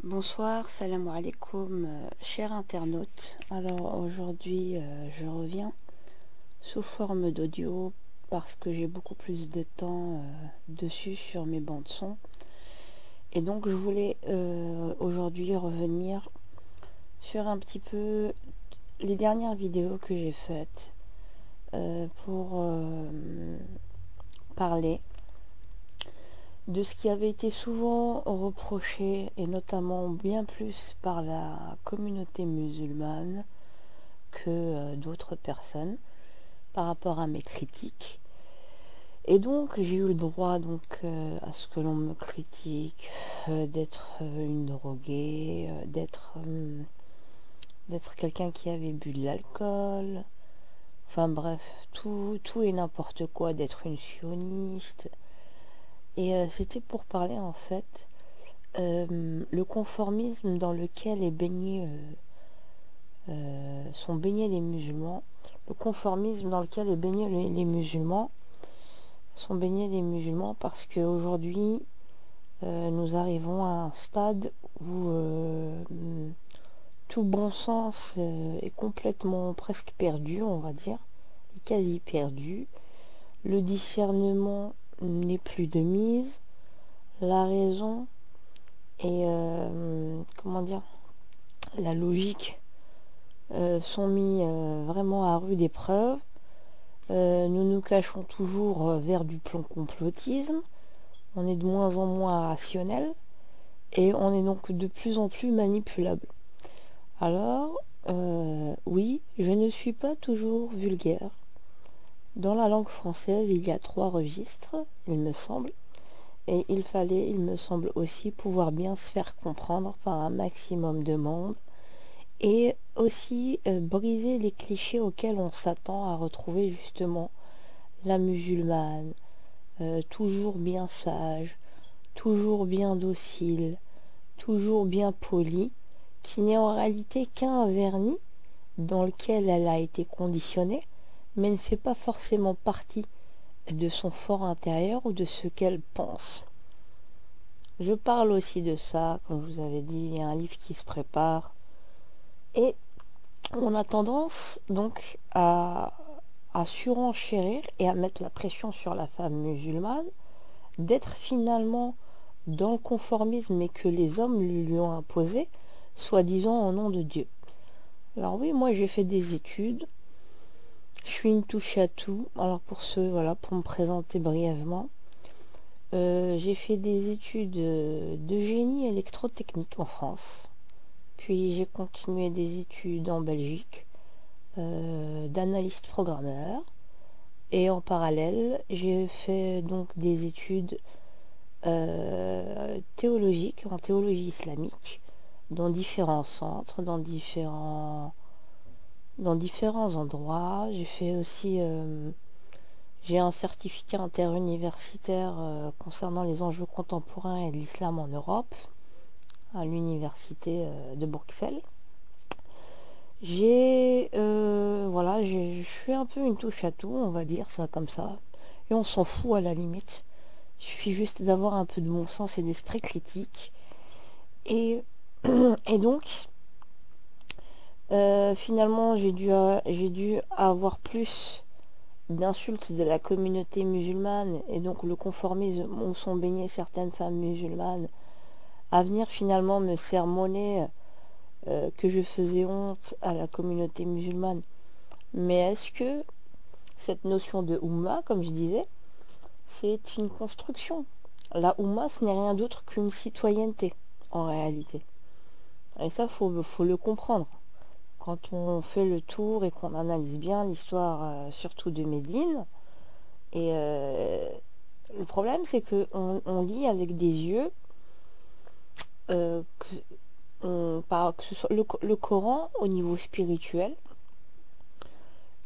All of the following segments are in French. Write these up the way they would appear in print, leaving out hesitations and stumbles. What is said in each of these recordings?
Bonsoir, salam alaikum, chers internautes. Alors aujourd'hui, je reviens sous forme d'audio parce que j'ai beaucoup plus de temps dessus sur mes bandes son. Et donc je voulais aujourd'hui revenir sur un petit peu les dernières vidéos que j'ai faites pour parler de ce qui avait été souvent reproché, et notamment bien plus par la communauté musulmane que d'autres personnes par rapport à mes critiques. Et donc j'ai eu le droit à ce que l'on me critique d'être une droguée, d'être quelqu'un qui avait bu de l'alcool, enfin bref, tout et n'importe quoi, d'être une sioniste. Et c'était pour parler en fait le conformisme dans lequel sont baignés les musulmans. Le conformisme dans lequel est baigné les musulmans sont baignés les musulmans parce qu'aujourd'hui nous arrivons à un stade où tout bon sens est complètement presque perdu, on va dire, est quasi perdu. Le discernement n'est plus de mise, la raison et comment dire, la logique sont mis vraiment à rude épreuve. Nous nous cachons toujours vers du plan complotisme. On est de moins en moins rationnel et on est donc de plus en plus manipulable. Alors, oui, je ne suis pas toujours vulgaire. Dans la langue française, il y a 3 registres, il me semble. Et il me semble aussi, pouvoir bien se faire comprendre par un maximum de monde. Et aussi briser les clichés auxquels on s'attend à retrouver justement la musulmane, toujours bien sage, toujours bien docile, toujours bien polie, qui n'est en réalité qu'un vernis dans lequel elle a été conditionnée, mais ne fait pas forcément partie de son fort intérieur ou de ce qu'elle pense. Je parle aussi de ça, comme je vous avais dit, il y a un livre qui se prépare. Et on a tendance donc à surenchérir et à mettre la pression sur la femme musulmane d'être finalement dans le conformisme, mais que les hommes lui ont imposé, soi-disant au nom de Dieu. Alors oui, moi j'ai fait des études, je suis une touche à tout. Alors pour me présenter brièvement, j'ai fait des études de génie électrotechnique en France, puis j'ai continué des études en Belgique, d'analyste programmeur, et en parallèle j'ai fait donc des études théologiques en théologie islamique dans différents centres, dans différents endroits. J'ai fait aussi j'ai un certificat interuniversitaire concernant les enjeux contemporains et l'islam en Europe à l'université de Bruxelles. Je suis un peu une touche à tout, on va dire ça comme ça. Et on s'en fout à la limite. Il suffit juste d'avoir un peu de bon sens et d'esprit critique. Et, et donc, finalement, j'ai dû avoir plus d'insultes de la communauté musulmane et donc le conformisme où sont baignées certaines femmes musulmanes à venir finalement me sermonner que je faisais honte à la communauté musulmane. Mais est-ce que cette notion de Oumma, comme je disais, c'est une construction? La Oumma, ce n'est rien d'autre qu'une citoyenneté, en réalité. Et ça, faut le comprendre. Quand on fait le tour et qu'on analyse bien l'histoire, surtout de Médine, et le problème, c'est qu'on lit avec des yeux, que ce soit le Coran au niveau spirituel.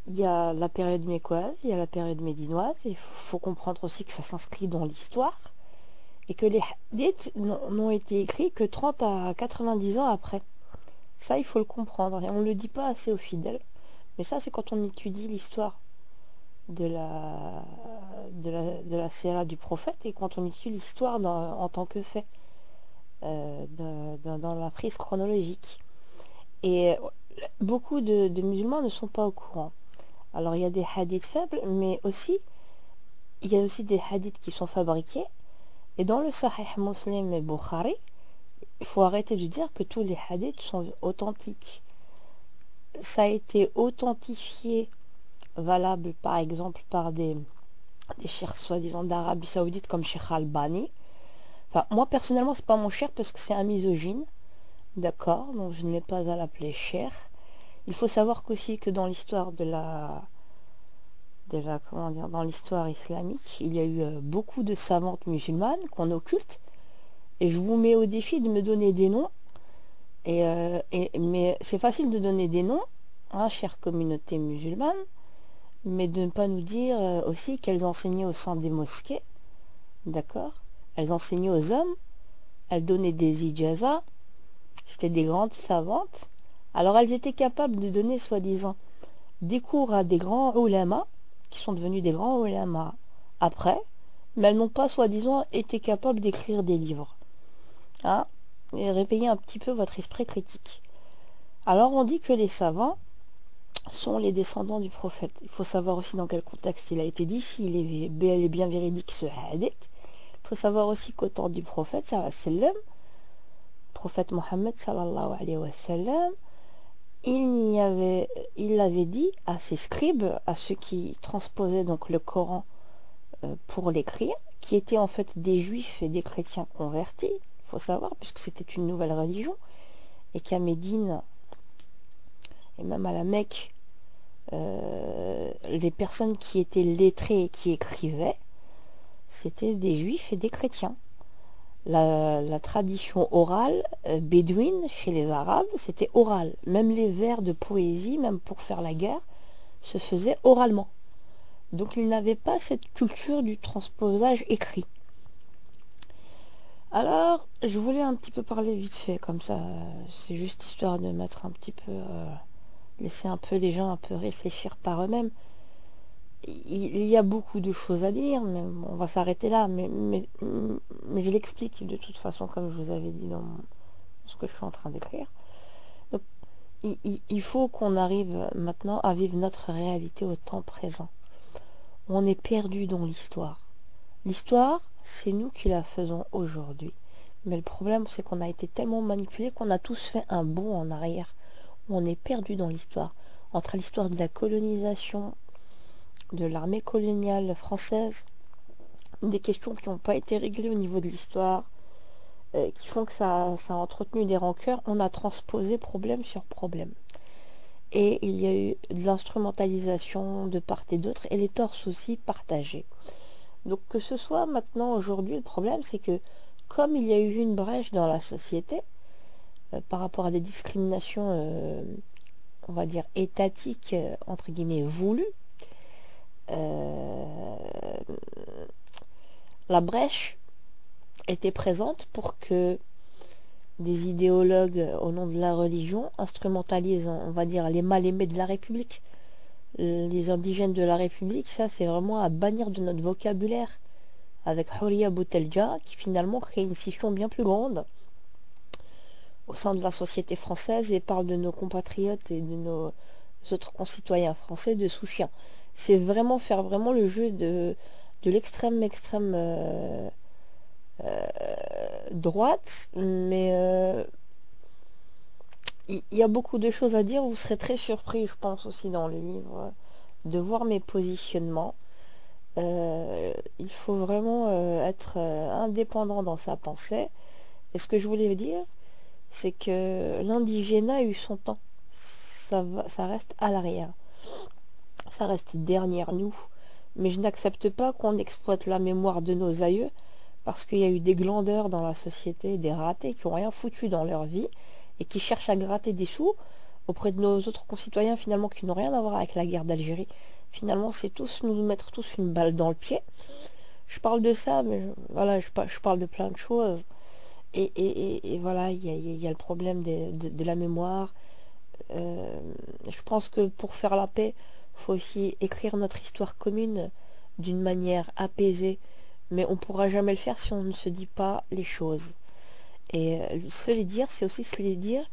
Il y a la période mécoise, il y a la période médinoise. Il faut comprendre aussi que ça s'inscrit dans l'histoire et que les hadiths n'ont été écrits que 30 à 90 ans après. Ça, il faut le comprendre. Et on ne le dit pas assez aux fidèles. Mais ça, c'est quand on étudie l'histoire de la Sira du prophète et quand on étudie l'histoire en tant que fait. dans la prise chronologique. Et beaucoup de musulmans ne sont pas au courant. Alors il y a des hadiths faibles, mais aussi il y a aussi des hadiths qui sont fabriqués. Et dans le Sahih Muslim et Bukhari, il faut arrêter de dire que tous les hadiths sont authentiques. Ça a été authentifié, valable par exemple par des cheikhs soi-disant d'Arabie Saoudite comme Cheikh Albani. Enfin, moi personnellement, c'est pas mon cheikh parce que c'est un misogyne. D'accord, donc je n'ai pas à l'appeler cheikh. Il faut savoir qu'aussi que dans l'histoire comment dire, dans l'histoire islamique, il y a eu beaucoup de savantes musulmanes qu'on occulte. Et je vous mets au défi de me donner des noms. Mais c'est facile de donner des noms, hein, chère communauté musulmane, mais de ne pas nous dire aussi qu'elles enseignaient au sein des mosquées, d'accord? Elles enseignaient aux hommes, elles donnaient des ijazas, c'était des grandes savantes. Alors elles étaient capables de donner soi-disant des cours à des grands ulama, qui sont devenus des grands ulama après, mais elles n'ont pas soi-disant été capables d'écrire des livres. Hein? Et réveiller un petit peu votre esprit critique. Alors on dit que les savants sont les descendants du prophète. Il faut savoir aussi dans quel contexte il a été dit, s'il est bien véridique ce hadith. Il faut savoir aussi qu'au temps du prophète, sallam, prophète Mohammed sallallahu alayhi wa sallam, il avait dit à ses scribes, à ceux qui transposaient donc le Coran pour l'écrire, qui étaient en fait des juifs et des chrétiens convertis, il faut savoir, puisque c'était une nouvelle religion, et qu'à Médine, et même à la Mecque, les personnes qui étaient lettrées et qui écrivaient, c'était des juifs et des chrétiens. La tradition orale bédouine chez les Arabes, c'était oral. Même les vers de poésie, même pour faire la guerre, se faisaient oralement. Donc ils n'avaient pas cette culture du transposage écrit. Alors, je voulais un petit peu parler vite fait, comme ça, c'est juste histoire de mettre un petit peu, laisser un peu les gens un peu réfléchir par eux-mêmes. Il y a beaucoup de choses à dire, mais on va s'arrêter là, mais je l'explique de toute façon, comme je vous avais dit dans ce que je suis en train d'écrire. Donc, il faut qu'on arrive maintenant à vivre notre réalité au temps présent. On est perdu dans l'histoire. L'histoire, c'est nous qui la faisons aujourd'hui. Mais le problème, c'est qu'on a été tellement manipulés qu'on a tous fait un bond en arrière. On est perdu dans l'histoire. Entre l'histoire de la colonisation, de l'armée coloniale française, des questions qui n'ont pas été réglées au niveau de l'histoire, qui font que ça a entretenu des rancœurs, on a transposé problème sur problème. Et il y a eu de l'instrumentalisation de part et d'autre, et les torts aussi partagés. Donc que ce soit maintenant, aujourd'hui, le problème, c'est que comme il y a eu une brèche dans la société, par rapport à des discriminations, on va dire, étatiques, entre guillemets, voulues, la brèche était présente pour que des idéologues au nom de la religion instrumentalisent, on va dire, les mal-aimés de la République. Les indigènes de la République, ça c'est vraiment à bannir de notre vocabulaire, avec Houria Boutelja qui finalement crée une scission bien plus grande au sein de la société française et parle de nos compatriotes et de nos autres concitoyens français de sous-chiens. C'est vraiment faire vraiment le jeu de l'extrême droite, mais il y a beaucoup de choses à dire. Vous serez très surpris, je pense aussi dans le livre, de voir mes positionnements. Il faut vraiment être indépendant dans sa pensée. Et ce que je voulais dire, c'est que l'indigénat a eu son temps. Ça reste à l'arrière. Ça reste derrière nous. Mais je n'accepte pas qu'on exploite la mémoire de nos aïeux, parce qu'il y a eu des glandeurs dans la société, des ratés qui n'ont rien foutu dans leur vie et qui cherchent à gratter des sous auprès de nos autres concitoyens finalement qui n'ont rien à voir avec la guerre d'Algérie. Finalement, c'est tous nous mettre tous une balle dans le pied. Je parle de ça, mais voilà, je parle de plein de choses. Et voilà, il y a le problème de la mémoire. Je pense que pour faire la paix, il faut aussi écrire notre histoire commune d'une manière apaisée. Mais on ne pourra jamais le faire si on ne se dit pas les choses. Et se les dire, c'est aussi se les dire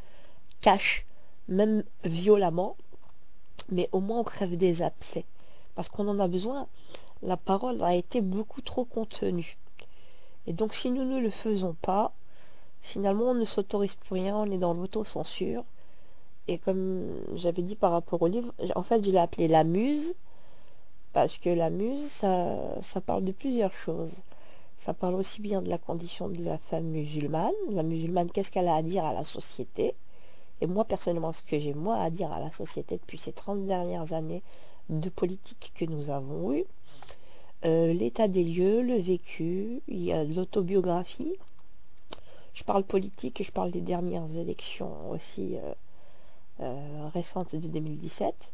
cash, même violemment, mais au moins on crève des abcès. Parce qu'on en a besoin. La parole a été beaucoup trop contenue. Et donc si nous ne le faisons pas, finalement on ne s'autorise plus rien, on est dans l'autocensure. Et comme j'avais dit par rapport au livre, en fait je l'ai appelé La Muse, parce que la muse, ça parle de plusieurs choses. Ça parle aussi bien de la condition de la femme musulmane. La musulmane, qu'est-ce qu'elle a à dire à la société? Et moi, personnellement, ce que j'ai moi à dire à la société depuis ces 30 dernières années de politique que nous avons eues, l'état des lieux, le vécu, il y a de l'autobiographie. Je parle politique et je parle des dernières élections aussi récentes de 2017.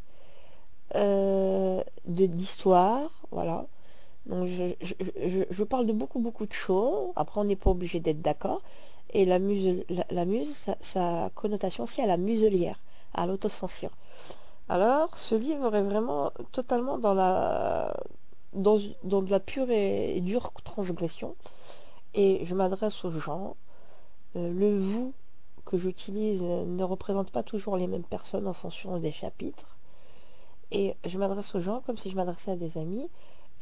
D'histoire, voilà. Donc je parle de beaucoup de choses. Après, on n'est pas obligé d'être d'accord. Et la muse, sa connotation aussi à la muselière, à l'autocensure. Alors, ce livre est vraiment totalement dans de la pure et dure transgression. Et je m'adresse aux gens. Le vous que j'utilise ne représente pas toujours les mêmes personnes en fonction des chapitres. Et je m'adresse aux gens comme si je m'adressais à des amis.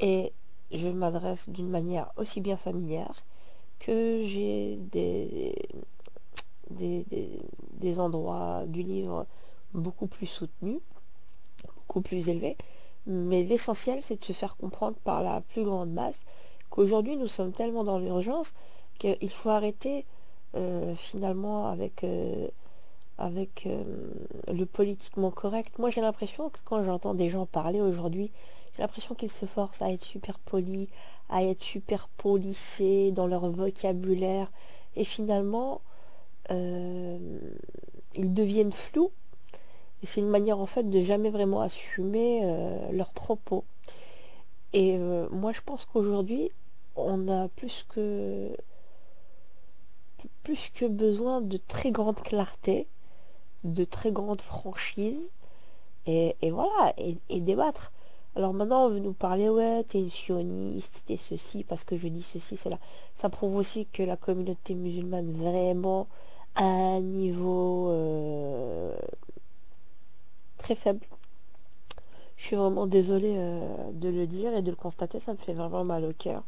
Et je m'adresse d'une manière aussi bien familière que j'ai des endroits du livre beaucoup plus soutenus, beaucoup plus élevés. Mais l'essentiel, c'est de se faire comprendre par la plus grande masse qu'aujourd'hui, nous sommes tellement dans l'urgence qu'il faut arrêter finalement avec le politiquement correct. Moi, j'ai l'impression que quand j'entends des gens parler aujourd'hui, j'ai l'impression qu'ils se forcent à être super polis, à être super polissés dans leur vocabulaire. Et finalement, euh, ils deviennent flous. Et c'est une manière en fait de jamais vraiment assumer leurs propos. Et moi, je pense qu'aujourd'hui, on a plus que besoin de très grande clarté, de très grande franchise, et voilà, et débattre. Alors maintenant, on veut nous parler, ouais, t'es une sioniste, t'es ceci, parce que je dis ceci, cela. Ça prouve aussi que la communauté musulmane, vraiment, à un niveau très faible. Je suis vraiment désolée de le dire et de le constater, ça me fait vraiment mal au cœur.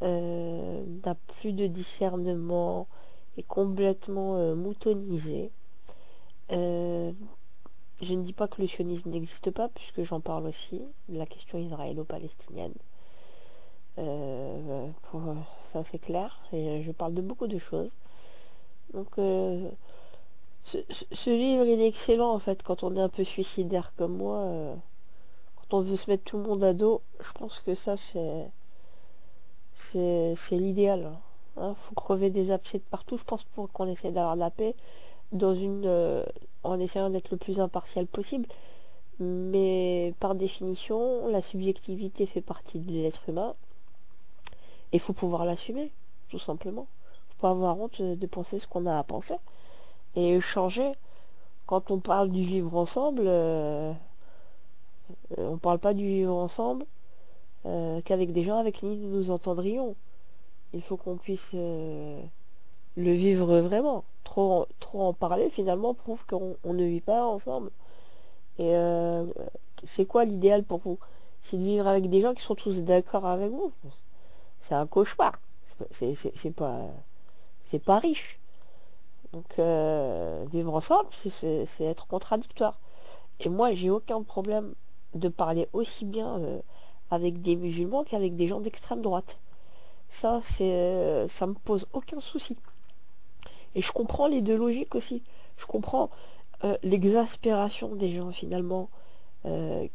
N'a plus de discernement, est complètement moutonisé. Euh, Je ne dis pas que le sionisme n'existe pas, puisque j'en parle aussi, de la question israélo-palestinienne. Ça, c'est clair. Et je parle de beaucoup de choses. Donc, ce livre, il est excellent, en fait, quand on est un peu suicidaire comme moi. Quand on veut se mettre tout le monde à dos, je pense que ça, c'est l'idéal. Hein. Faut crever des abcès de partout, je pense, pour qu'on essaie d'avoir de la paix en essayant d'être le plus impartial possible. Mais par définition, la subjectivité fait partie de l'être humain et il faut pouvoir l'assumer, tout simplement. Faut pas avoir honte de penser ce qu'on a à penser et changer. Quand on parle du vivre ensemble, on parle pas du vivre ensemble qu'avec des gens avec qui nous nous entendrions. Il faut qu'on puisse le vivre vraiment. Trop en parler finalement prouve qu'on ne vit pas ensemble. Et c'est quoi l'idéal pour vous? C'est de vivre avec des gens qui sont tous d'accord avec vous. C'est un cauchemar. C'est pas riche. Donc vivre ensemble, c'est être contradictoire. Et moi, j'ai aucun problème de parler aussi bien avec des musulmans qu'avec des gens d'extrême droite. Ça me pose aucun souci. Et je comprends les deux logiques aussi. Je comprends l'exaspération des gens finalement euh,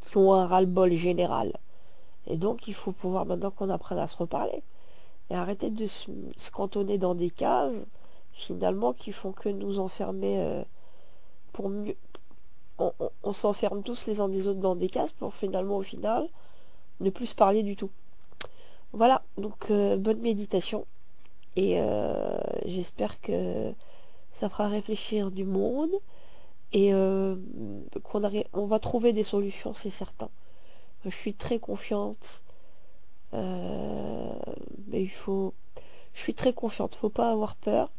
qui ont un ras-le-bol général. Et donc il faut pouvoir maintenant qu'on apprenne à se reparler. Et arrêter de se cantonner dans des cases finalement qui font que nous enfermer pour mieux. On s'enferme tous les uns des autres dans des cases pour finalement au final ne plus se parler du tout. Voilà, donc bonne méditation et j'espère que ça fera réfléchir du monde et on va trouver des solutions, c'est certain. Je suis très confiante, mais Je suis très confiante, faut pas avoir peur.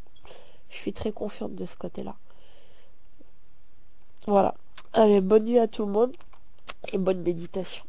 Je suis très confiante de ce côté-là. Voilà. Allez, bonne nuit à tout le monde et bonne méditation.